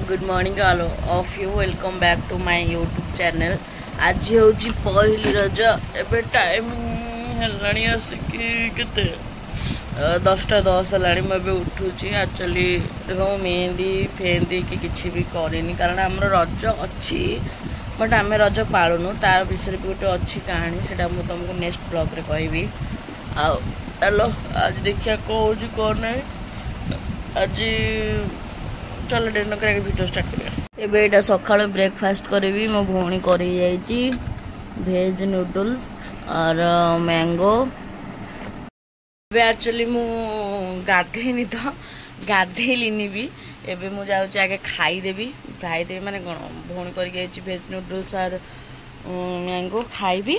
Good morning all of you welcome back to my YouTube channel. आज हूँ पहली रज एबे टाइम हेलाणी आसिक 10:10 है मुझे उठुची। एक्चुअली देख मु मेहंदी फेंदी कि किसी भी करनी कारण आम रज अच्छी बट आम रज पालुनु तार विषय भी गोटे अच्छी कहानी से तुमको नेक्स्ट ब्लॉग रे कहबी। हेलो आज देखिए कौन कौन नहीं आज चलो डिनर करके वीडियो स्टार्ट करिया। एबे एटा सकाळ ब्रेकफास्ट करबी मो भौणी करी जाईची वेज नूडल्स और मैंगो। एबे एक्चुअली मु गाधेनी तो गाधेलिनी भी एबे मु जाउची आगे खाई देबी माने कोन भौणी करी जाईची वेज नूडल्स और मैंगो खाइबी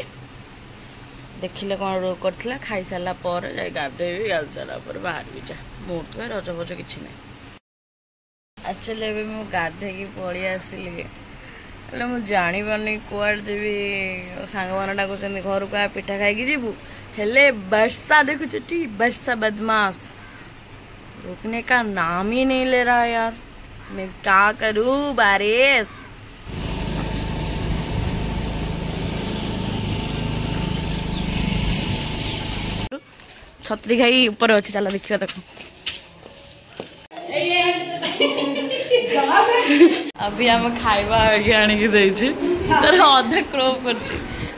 देखिले कौन करथिला खाई सारा पर जाई गाधेबी गाध सारा पर बाहर भी जा मोर तो रज फज किछि नै। एक्चुअली एबे मु गाधे की पड़ी आसिली हेल्ले मु जानी पानी कुआड़ देवी सांग मान डाकुचंदी घर को आ पिठा खाई जीवु हेले वर्षा देखुछटी वर्षा बदमाश रुकने का नाम ही नहीं ले रहा यार। मैं क्या करूं बारिश। छतरी खाई ऊपर अच्छी चला देखिए देखो अभी आम खाइबा आनिकी देछि तर अधा क्रॉप करछि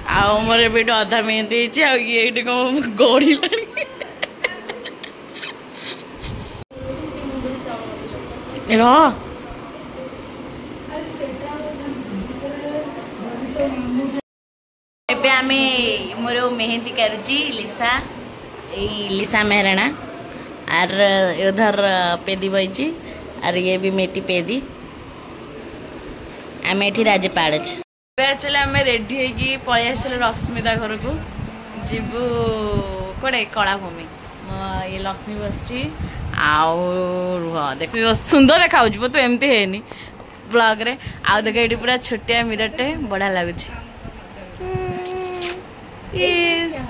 आ मोर एबे अधा मेहंदी होइछि आ ये कौन गड़ी लानी एबे आमे मोर मेहंदी करछि लिसा लिसा मेहराना और उधर पेदी बची और ये भी मेटी पेदी आम ये राजपाड़ चले आम रेडी होगी पलि आस रश्मिता घर को जीवु कड़े कलाभूमि ये लक्ष्मी बस देख सुंदर देखा तू एमती है ब्लॉग रे आउ देख ये पूरा छोटिया मिरटे बढ़िया लगुच।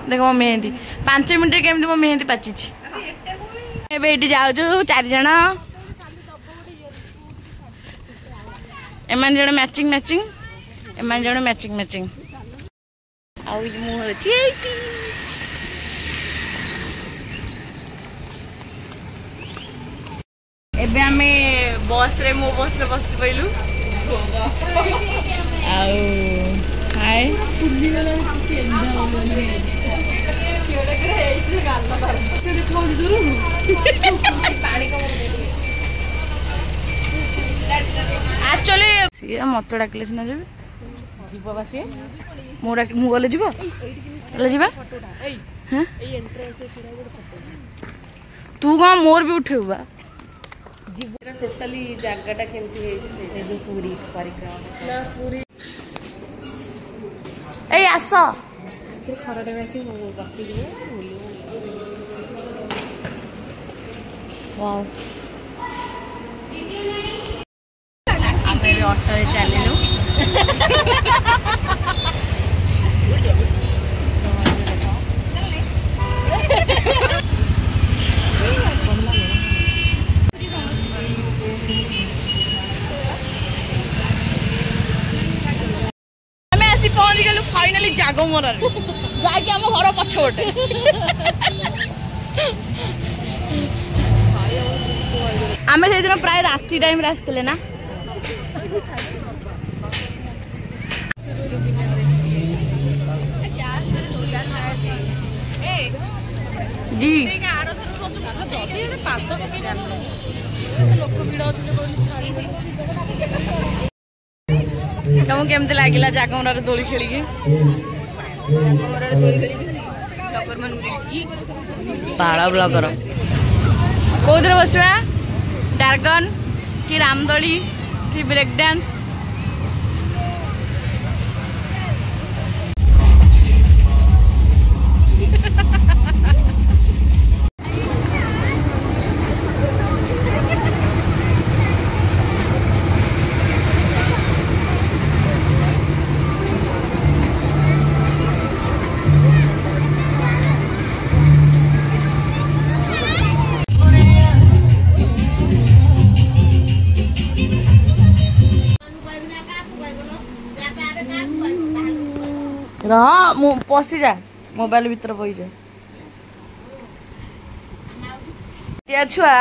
देख मो मेहंदी 5 मिनट केमती मो मेहंदी पाची एबे एटी जाऊ 4 जण एमान जण मैचिंग मैचिंग एमान जण मैचिंग मैचिंग आउ मु होची एटी एबे हमें बस रे मो बस रे बस पइलु आउ हाय एक्चुअली मत डाकिले सीना जी मु गले जीव तू कौन मोर भी उठे हुआ टोटाली जगटा केमती पूरी परिक्रमा पूरी ए आस खरटे बसी बस ऑटो चलू पहुंच गलु फाइनाली जागमरा जाके आम घर पछपटे आम से दिन प्राय राति टाइम आसते ना जी तुमको केमती लगे जागमरा दोली खेल बाड़ ब्लगर कौन बसवा ड्रैगन कि रामदोली कि ब्रेक डांस रह मु पशि जा मोबाइल भीतर पई जा या छुआ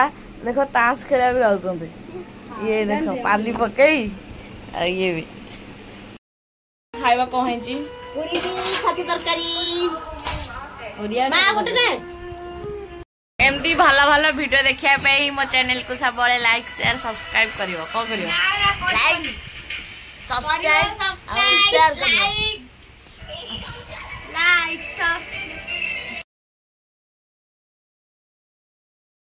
देखो ताश खेला भी आउतंते ये देखो पाली पकई आ ये भी खाइबा को है जी पूरी भी छाती तरकारी ओरिया मां गोटे ने एमडी भाला भाला वीडियो देखिया पे मो चैनल को सब बड़े लाइक शेयर सब्सक्राइब करियो को करियो लाइक सब्सक्राइब और शेयर करियो लाइक सब